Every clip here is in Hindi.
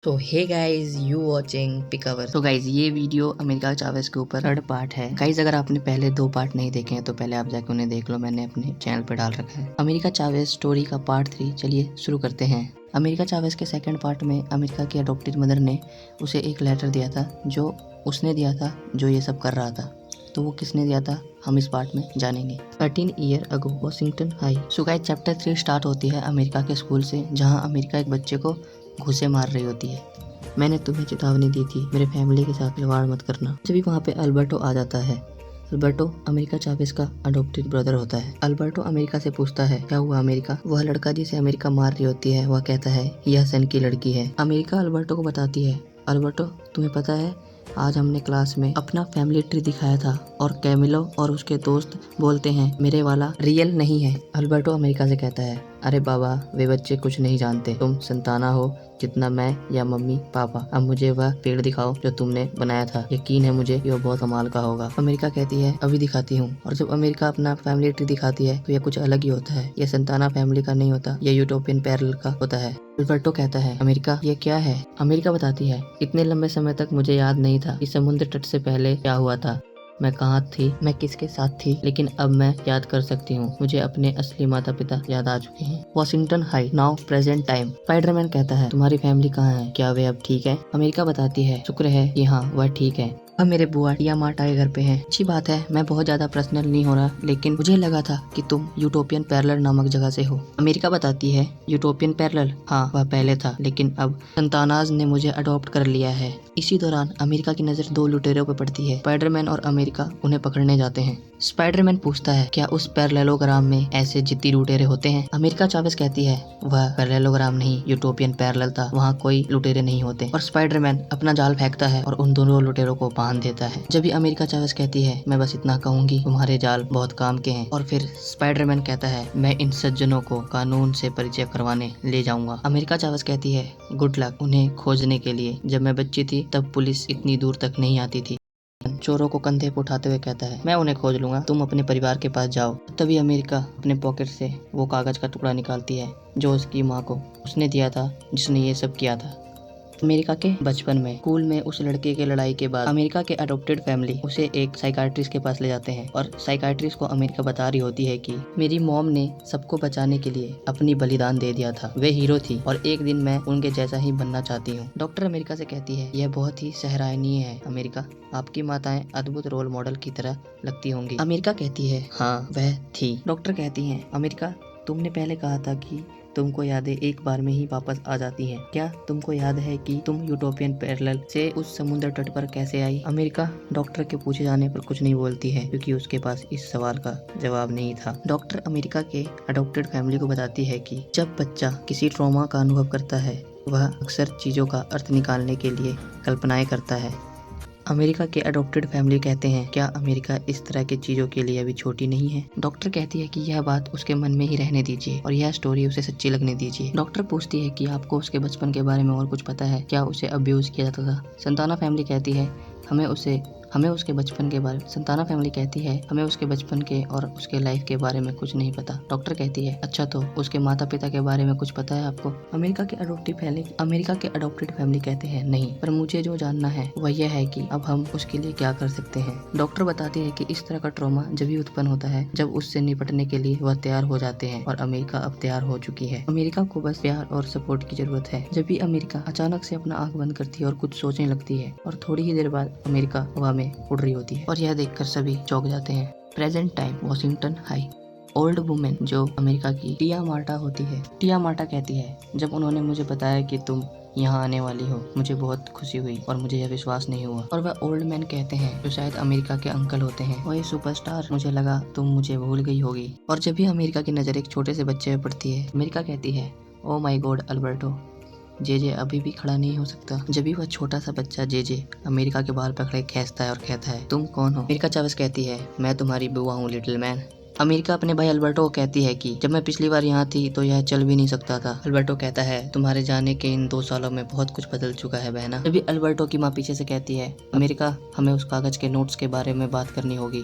तो हे गाइज यू वाचिंग पिकअवर। तो गाइज ये वीडियो अमेरिका चावेज के ऊपर थर्ड पार्ट है। गाइज अगर आपने पहले 2 पार्ट नहीं देखे हैं तो पहले आप जाके उन्हें देख लो, मैंने अपने चैनल पे डाल रखा है। अमेरिका चावेज स्टोरी का पार्ट 3 चलिए शुरू करते हैं। अमेरिका चावेज के सेकंड पार्ट में अमेरिका की अडॉप्टेड मदर ने उसे एक लेटर दिया था जो उसने दिया था जो ये सब कर रहा था। तो वो किसने दिया था हम इस पार्ट में जानेंगे। 13 year ago Washington high. So guys chapter 3 start होती है अमेरिका के स्कूल से, जहां अमेरिका एक बच्चे को घूंसे मार रही होती है। मैंने तुम्हें चेतावनी दी थी, मेरे फैमिली के साथ खिलवाड़ मत करना। जब वहाँ पे अल्बर्टो आ जाता है। अल्बर्टो अमेरिका चावेज का अडॉप्टेड ब्रदर होता है। अल्बर्टो अमेरिका से पूछता है क्या हुआ अमेरिका। वह लड़का जिसे अमेरिका मार रही होती है वह कहता है यह सन की लड़की है। अमेरिका अल्बर्टो को बताती है अल्बर्टो तुम्हें पता है आज हमने क्लास में अपना फैमिली ट्री दिखाया था और कैमिलो और उसके दोस्त बोलते हैं मेरे वाला रियल नहीं है। अल्बर्टो अमेरिका से कहता है अरे बाबा वे बच्चे कुछ नहीं जानते, तुम संताना हो जितना मैं या मम्मी पापा। अब मुझे वह पेड़ दिखाओ जो तुमने बनाया था, यकीन है मुझे कि वह बहुत कमाल का होगा। अमेरिका कहती है अभी दिखाती हूँ। और जब अमेरिका अपना फैमिली ट्री दिखाती है तो यह कुछ अलग ही होता है। यह संताना फैमिली का नहीं होता, यह यूटोपियन पैरेलल का होता है। अल्बर्टो कहता है अमेरिका ये क्या है। अमेरिका बताती है इतने लंबे समय तक मुझे याद नहीं था कि समुद्र तट से पहले क्या हुआ था, मैं कहाँ थी, मैं किसके साथ थी, लेकिन अब मैं याद कर सकती हूँ। मुझे अपने असली माता पिता याद आ चुके हैं। Washington high now present time. Spiderman कहता है तुम्हारी फैमिली कहाँ है, क्या वे अब ठीक है। अमेरिका बताती है शुक्र है कि हाँ वह ठीक है। अब मेरे बुआ टिया मार्टा के घर पे हैं। अच्छी बात है, मैं बहुत ज्यादा पर्सनल नहीं हो रहा, लेकिन मुझे लगा था कि तुम यूटोपियन पैरेलल नामक जगह से हो। अमेरिका बताती है यूटोपियन पैरेलल, हाँ वह पहले था लेकिन अब संतानाज ने मुझे अडॉप्ट कर लिया है। इसी दौरान अमेरिका की नजर 2 लुटेरों पर पड़ती है। स्पाइडरमैन और अमेरिका उन्हें पकड़ने जाते हैं। स्पाइडरमैन पूछता है क्या उस पैरेललोग्राम में ऐसे जिद्दी लुटेरे होते हैं। अमेरिका चावेज कहती है वह पैरेललोग्राम नहीं यूटोपियन पैरेलल था, वहाँ कोई लुटेरे नहीं होते। और स्पाइडरमैन अपना जाल फेंकता है और उन दोनों लुटेरों को बांध देता है। जब भी अमेरिका चावेज कहती है मैं बस इतना कहूंगी तुम्हारे जाल बहुत काम के हैं। और फिर स्पाइडरमैन कहता है मैं इन सज्जनों को कानून से परिचय करवाने ले जाऊंगा। अमेरिका चावेज कहती है गुड लक उन्हें खोजने के लिए। जब मैं बच्ची थी तब पुलिस इतनी दूर तक नहीं आती थी। चोरों को कंधे पर उठाते हुए कहता है मैं उन्हें खोज लूंगा, तुम अपने परिवार के पास जाओ। तभी अमेरिका अपने पॉकेट से वो कागज का टुकड़ा निकालती है जो उसकी माँ को उसने दिया था जिसने ये सब किया था। अमेरिका के बचपन में स्कूल में उस लड़के के लड़ाई के बाद अमेरिका के अडॉप्टेड फैमिली उसे एक साइकाट्रिस्ट के पास ले जाते हैं। और साइकाट्रिस्ट को अमेरिका बता रही होती है कि मेरी मॉम ने सबको बचाने के लिए अपनी बलिदान दे दिया था, वे हीरो थी और एक दिन मैं उनके जैसा ही बनना चाहती हूँ। डॉक्टर अमेरिका से कहती है यह बहुत ही सराहनीय है अमेरिका, आपकी माताएं अद्भुत रोल मॉडल की तरह लगती होंगी। अमेरिका कहती है हाँ वह थी। डॉक्टर कहती है अमेरिका तुमने पहले कहा था कि तुमको यादें एक बार में ही वापस आ जाती हैं, क्या तुमको याद है कि तुम यूटोपियन पैरेलल से उस समुद्र तट पर कैसे आई। अमेरिका डॉक्टर के पूछे जाने पर कुछ नहीं बोलती है क्योंकि उसके पास इस सवाल का जवाब नहीं था। डॉक्टर अमेरिका के अडॉप्टेड फैमिली को बताती है कि जब बच्चा किसी ट्रॉमा का अनुभव करता है वह अक्सर चीजों का अर्थ निकालने के लिए कल्पनाएं करता है। अमेरिका के अडॉप्टेड फैमिली कहते हैं क्या अमेरिका इस तरह की चीजों के लिए अभी छोटी नहीं है। डॉक्टर कहती है कि यह बात उसके मन में ही रहने दीजिए और यह स्टोरी उसे सच्ची लगने दीजिए। डॉक्टर पूछती है कि आपको उसके बचपन के बारे में और कुछ पता है, क्या उसे अब्यूज किया जाता था। संताना फैमिली कहती है हमें उसके बचपन के बारे संताना फैमिली कहती है हमें उसके बचपन के और उसके लाइफ के बारे में कुछ नहीं पता। डॉक्टर कहती है अच्छा तो उसके माता पिता के बारे में कुछ पता है आपको। अमेरिका के अडॉप्टेड फैमिली कहते हैं नहीं, पर मुझे जो जानना है वह यह है कि अब हम उसके लिए क्या कर सकते हैं। डॉक्टर बताती है कि इस तरह का ट्रॉमा जब भी उत्पन्न होता है जब उससे निपटने के लिए वह तैयार हो जाते हैं और अमेरिका अब तैयार हो चुकी है। अमेरिका को बस प्यार और सपोर्ट की जरूरत है। जब भी अमेरिका अचानक से अपना आंख बंद करती है और कुछ सोचने लगती है और थोड़ी ही देर बाद अमेरिका हवा में उड़ रही होती है और यह देखकर सभी चौंक जाते हैं। Present time Washington high. Old women जो अमेरिका की टिया मार्टा होती है। टिया मार्टा कहती है जब उन्होंने मुझे बताया कि तुम यहाँ आने वाली हो मुझे बहुत खुशी हुई और मुझे यह विश्वास नहीं हुआ। और वह ओल्ड मैन कहते हैं जो शायद अमेरिका के अंकल होते हैं वही सुपरस्टार, मुझे लगा तुम मुझे भूल गई होगी। और जब भी अमेरिका की नजर एक छोटे से बच्चे पे पड़ती है अमेरिका कहती है ओ माई गॉड अल्बर्टो, जे अभी भी खड़ा नहीं हो सकता। जब भी वह छोटा सा बच्चा जे अमेरिका के बाल पकड़े खींचता है और कहता है तुम कौन हो। अमेरिका चावेज कहती है मैं तुम्हारी बुआ हूँ लिटिल मैन। अमेरिका अपने भाई अल्बर्टो को कहती है कि जब मैं पिछली बार यहाँ थी तो यह चल भी नहीं सकता था। अल्बर्टो कहता है तुम्हारे जाने के इन 2 सालों में बहुत कुछ बदल चुका है बहना। जब भी अल्बर्टो की माँ पीछे से कहती है अमेरिका हमें उस कागज के नोट्स के बारे में बात करनी होगी।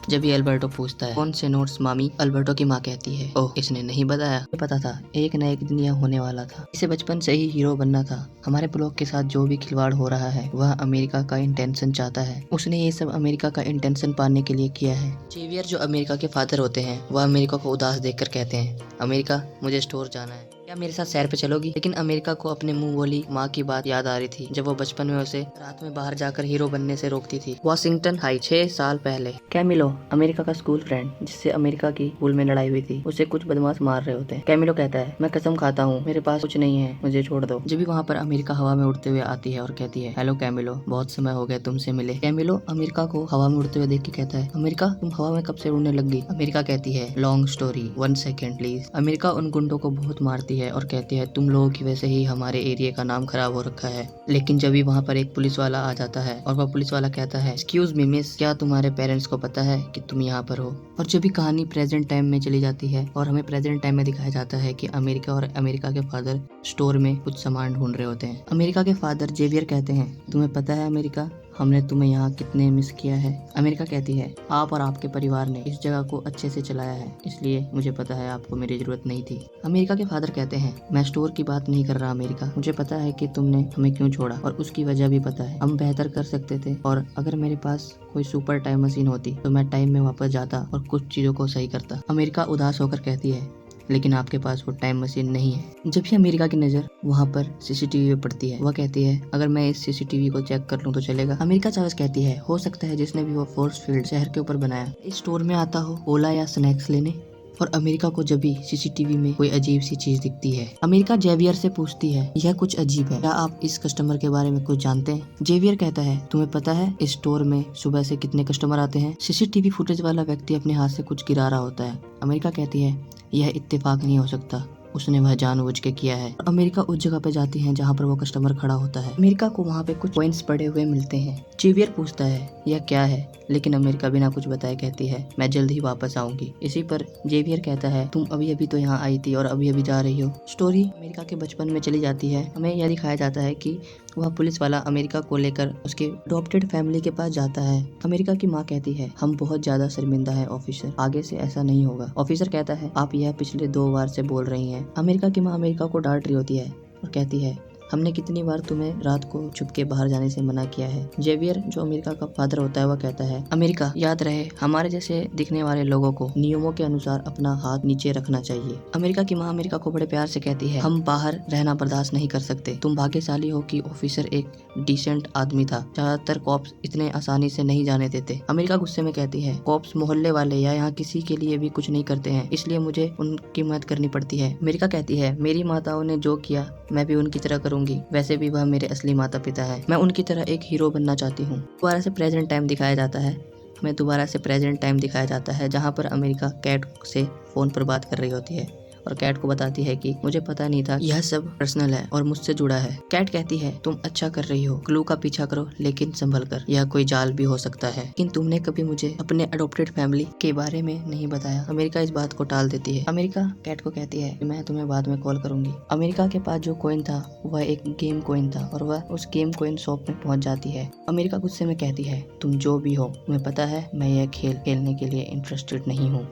जब ये अल्बर्टो पूछता है कौन से नोट्स मामी, अल्बर्टो की माँ कहती है ओह इसने नहीं बताया, पता था एक न एक दिन यह होने वाला था, इसे बचपन से ही हीरो बनना था। हमारे ब्लॉक के साथ जो भी खिलवाड़ हो रहा है वह अमेरिका का इंटेंशन चाहता है, उसने ये सब अमेरिका का इंटेंशन पाने के लिए किया है। जेवियर जो अमेरिका के फादर होते हैं वह अमेरिका को उदास देखकर कहते हैं अमेरिका मुझे स्टोर जाना है, क्या मेरे साथ सैर पे चलोगी? लेकिन अमेरिका को अपने मुंह बोली माँ की बात याद आ रही थी जब वो बचपन में उसे रात में बाहर जाकर हीरो बनने से रोकती थी। वॉशिंगटन हाई 6 साल पहले कैमिलो अमेरिका का स्कूल फ्रेंड जिससे अमेरिका की स्कूल में लड़ाई हुई थी, उसे कुछ बदमाश मार रहे होते हैं। कैमिलो कहता है मैं कसम खाता हूँ मेरे पास कुछ नहीं है, मुझे छोड़ दो। जब भी वहाँ पर अमेरिका हवा में उड़ते हुए आती है और कहती है हेलो कैमिलो बहुत समय हो गया तुमसे मिले। कैमिलो अमेरिका को हवा में उड़ते हुए देख के कहता है अमेरिका तुम हवा में कब से उड़ने लग गई? अमेरिका कहती है long story 1 second please. America उन गुंडों को बहुत मारती है और कहती है तुम लोगों की वजह से ही हमारे एरिया का नाम खराब हो रखा है। लेकिन जब भी वहाँ पर एक पुलिस वाला आ जाता है और वह पुलिस वाला कहता है एक्सक्यूज मी मिस, क्या तुम्हारे पेरेंट्स को पता है कि तुम यहाँ पर हो? और जब भी कहानी प्रेजेंट टाइम में चली जाती है और हमें प्रेजेंट टाइम में दिखाया जाता है कि अमेरिका और अमेरिका के फादर स्टोर में कुछ सामान ढूंढ रहे होते हैं। अमेरिका के फादर जेवियर कहते हैं तुम्हें पता है अमेरिका हमने तुम्हें यहाँ कितने मिस किया है। अमेरिका कहती है आप और आपके परिवार ने इस जगह को अच्छे से चलाया है इसलिए मुझे पता है आपको मेरी जरूरत नहीं थी। अमेरिका के फादर कहते हैं मैं स्टोर की बात नहीं कर रहा अमेरिका, मुझे पता है कि तुमने हमें क्यों छोड़ा और उसकी वजह भी पता है। हम बेहतर कर सकते थे और अगर मेरे पास कोई सुपर टाइम मशीन होती तो मैं टाइम में वापस जाता और कुछ चीजों को सही करता। अमेरिका उदास होकर कहती है लेकिन आपके पास वो टाइम मशीन नहीं है। जब भी अमेरिका की नजर वहाँ पर सीसीटीवी पे पड़ती है वह कहती है अगर मैं इस सीसीटीवी को चेक कर लूँ तो चलेगा। अमेरिका चावस कहती है हो सकता है जिसने भी वो फोर्स फील्ड शहर के ऊपर बनाया इस स्टोर में आता हो ओला या स्नैक्स लेने। और अमेरिका को जब भी सीसीटीवी में कोई अजीब सी चीज दिखती है अमेरिका जेवियर से पूछती है यह कुछ अजीब है, क्या आप इस कस्टमर के बारे में कुछ जानते हैं? जेवियर कहता है तुम्हें पता है इस स्टोर में सुबह से कितने कस्टमर आते हैं? सीसीटीवी फुटेज वाला व्यक्ति अपने हाथ से कुछ गिरा रहा होता है। अमेरिका कहती है यह इत्तेफाक नहीं हो सकता, उसने वह जानबूझ के किया है। अमेरिका उस जगह पे जाती है जहाँ पर वो कस्टमर खड़ा होता है। अमेरिका को वहाँ पे कुछ कॉइन्स पड़े हुए मिलते हैं। जेवियर पूछता है यह क्या है, लेकिन अमेरिका बिना कुछ बताए कहती है मैं जल्द ही वापस आऊंगी। इसी पर जेवियर कहता है तुम अभी अभी तो यहाँ आई थी और अभी अभी जा रही हो। स्टोरी अमेरिका के बचपन में चली जाती है। हमें यह दिखाया जाता है कि वह पुलिस वाला अमेरिका को लेकर उसके अडॉप्टेड फैमिली के पास जाता है। अमेरिका की माँ कहती है हम बहुत ज्यादा शर्मिंदा है ऑफिसर, आगे से ऐसा नहीं होगा। ऑफिसर कहता है आप यह पिछले 2 बार से बोल रही हैं। अमेरिका की माँ अमेरिका को डांट रही होती है और कहती है हमने कितनी बार तुम्हें रात को छुप के बाहर जाने से मना किया है। जेवियर जो अमेरिका का फादर होता है वह कहता है अमेरिका याद रहे हमारे जैसे दिखने वाले लोगों को नियमों के अनुसार अपना हाथ नीचे रखना चाहिए। अमेरिका की माँ अमेरिका को बड़े प्यार से कहती है हम बाहर रहना बर्दाश्त नहीं कर सकते, तुम भाग्यशाली हो कि ऑफिसर एक डिसेंट आदमी था, ज्यादातर कॉप्स इतने आसानी से नहीं जाने देते। अमेरिका गुस्से में कहती है कॉप्स मोहल्ले वाले या यहाँ किसी के लिए भी कुछ नहीं करते हैं, इसलिए मुझे उनकी मदद करनी पड़ती है। अमेरिका कहती है मेरी माताओं ने जो किया मैं भी उनकी तरह करूंगी, वैसे भी वह मेरे असली माता पिता है, मैं उनकी तरह एक हीरो बनना चाहती हूँ। दोबारा से प्रेजेंट टाइम दिखाया जाता है। हमें दोबारा से प्रेजेंट टाइम दिखाया जाता है जहाँ पर अमेरिका कैट से फोन पर बात कर रही होती है और कैट को बताती है कि मुझे पता नहीं था यह सब पर्सनल है और मुझसे जुड़ा है। कैट कहती है तुम अच्छा कर रही हो, क्लू का पीछा करो लेकिन संभल कर, यह कोई जाल भी हो सकता है, लेकिन तुमने कभी मुझे अपने अडॉप्टेड फैमिली के बारे में नहीं बताया। अमेरिका इस बात को टाल देती है। अमेरिका कैट को कहती है मैं तुम्हें बाद में कॉल करूंगी। अमेरिका के पास जो कॉइन था वह एक गेम कॉइन था और वह उस गेम कॉइन शॉप में पहुंच जाती है। अमेरिका गुस्से में कहती है तुम जो भी हो तुम्हें पता है मैं यह खेल खेलने के लिए इंटरेस्टेड नहीं हूँ।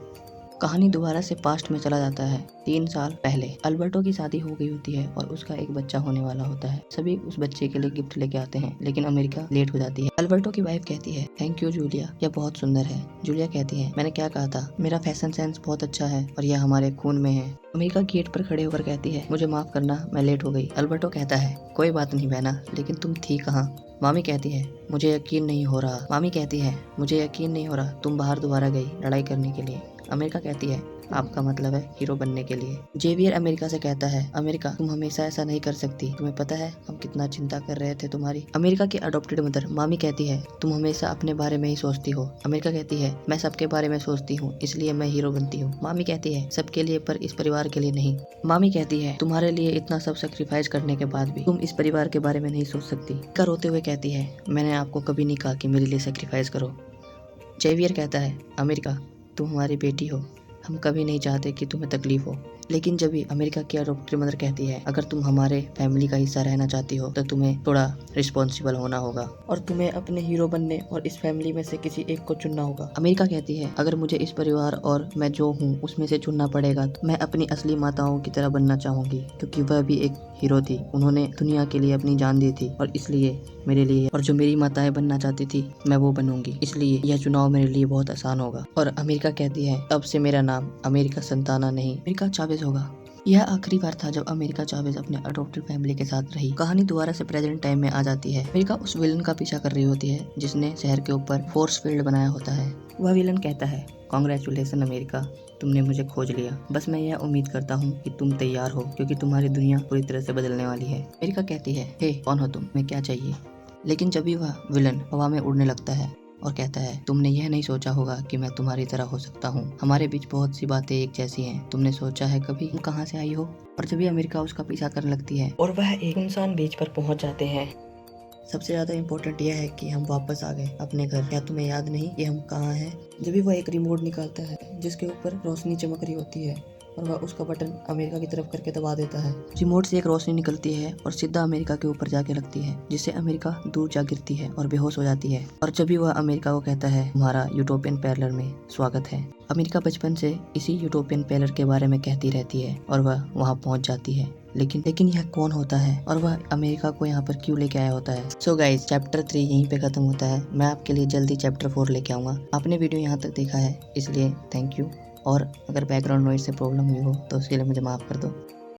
कहानी दोबारा से पास्ट में चला जाता है। 3 साल पहले अल्बर्टो की शादी हो गई होती है और उसका एक बच्चा होने वाला होता है। सभी उस बच्चे के लिए गिफ्ट लेके आते हैं लेकिन अमेरिका लेट हो जाती है। अल्बर्टो की वाइफ कहती है थैंक यू जूलिया, यह बहुत सुंदर है। जूलिया कहती है मैंने क्या कहा था, मेरा फैशन सेंस बहुत अच्छा है और यह हमारे खून में है। अमेरिका गेट पर खड़े होकर कहती है मुझे माफ करना मैं लेट हो गई। अल्बर्टो कहता है कोई बात नहीं बहना, लेकिन तुम थी कहाँ? मामी कहती है मुझे यकीन नहीं हो रहा। मामी कहती है मुझे यकीन नहीं हो रहा तुम बाहर दोबारा गई लड़ाई करने के लिए। अमेरिका कहती है आपका मतलब है हीरो बनने के लिए। जेवियर अमेरिका से कहता है अमेरिका तुम हमेशा ऐसा नहीं कर सकती, तुम्हें पता है हम कितना चिंता कर रहे थे तुम्हारी। अमेरिका की अडॉप्टेड मदर मामी कहती है तुम हमेशा अपने बारे में ही सोचती हो। अमेरिका कहती है मैं सबके बारे में सोचती हूँ इसलिए मैं हीरो बनती हूँ। मामी कहती है सबके लिए पर इस परिवार के लिए नहीं। मामी कहती है तुम्हारे लिए इतना सब सेक्रीफाइस करने के बाद भी तुम इस परिवार के बारे में नहीं सोच सकती। कर रोते हुए कहती है मैंने आपको कभी नहीं कहा कि मेरे लिए सेक्रीफाइस करो। जेवियर कहता है अमेरिका तुम हमारी बेटी हो, हम कभी नहीं चाहते कि तुम्हें तकलीफ हो। लेकिन जब भी अमेरिका की अडॉप्टेड मदर कहती है अगर तुम हमारे फैमिली का हिस्सा रहना चाहती हो तो तुम्हें थोड़ा रिस्पॉन्सिबल होना होगा और तुम्हें अपने हीरो बनने और इस फैमिली में से किसी एक को चुनना होगा। अमेरिका कहती है अगर मुझे इस परिवार और मैं जो हूँ उसमें से चुनना पड़ेगा तो मैं अपनी असली माताओं की तरह बनना चाहूंगी, क्योंकि वह भी एक हीरो थी। उन्होंने दुनिया के लिए अपनी जान दी थी और इसलिए मेरे लिए, और जो मेरी माताएं बनना चाहती थी मैं वो बनूंगी, इसलिए यह चुनाव मेरे लिए बहुत आसान होगा। और अमेरिका कहती है अब से मेरा नाम अमेरिका संताना नहीं अमेरिका चावेज होगा। यह आखिरी बार था जब अमेरिका चावेज अपने अडॉप्टेड फैमिली के साथ रही। कहानी दोबारा से प्रेजेंट टाइम में आ जाती है। अमेरिका उस विलन का पीछा कर रही होती है जिसने शहर के ऊपर फोर्स फील्ड बनाया होता है। वह विलन कहता है कांग्रेचुलेसन अमेरिका, तुमने मुझे खोज लिया। बस मैं यह उम्मीद करता हूँ कि तुम तैयार हो, क्योंकि तुम्हारी दुनिया पूरी तरह से बदलने वाली है। अमेरिका कहती है हे कौन हो तुम, मैं क्या चाहिए। लेकिन जब भी वह विलन हवा में उड़ने लगता है और कहता है तुमने यह नहीं सोचा होगा कि मैं तुम्हारी तरह हो सकता हूँ, हमारे बीच बहुत सी बातें एक जैसी हैं, तुमने सोचा है कभी तुम कहाँ से आई हो। और जब भी अमेरिका उसका पीछा करने लगती है और वह एक सुनसान बीच पर पहुंच जाते हैं, सबसे ज्यादा इम्पोर्टेंट यह है कि हम वापस आ गए अपने घर। क्या तुम्हें याद नहीं कि हम कहाँ हैं। जब भी वह एक रिमोट निकालता है जिसके ऊपर रोशनी चमक रही होती है और वह उसका बटन अमेरिका की तरफ करके दबा देता है। रिमोट से एक रोशनी निकलती है और सीधा अमेरिका के ऊपर जाके लगती है, जिससे अमेरिका दूर जा गिरती है और बेहोश हो जाती है। और जब भी वह अमेरिका को कहता है तुम्हारा यूटोपियन पैरलर में स्वागत है। अमेरिका बचपन से इसी यूटोपियन पैरलर के बारे में कहती रहती है और वह वहाँ पहुँच जाती है। लेकिन यह कौन होता है और वह अमेरिका को यहाँ पर क्यों लेके आया होता है। सो गाइज चैप्टर 3 यहीं पे खत्म होता है। मैं आपके लिए जल्दी चैप्टर 4 लेके आऊँगा। आपने वीडियो यहाँ तक देखा है इसलिए थैंक यू। और अगर बैकग्राउंड नॉइज से प्रॉब्लम हुई हो तो उसके लिए मुझे माफ़ कर दो।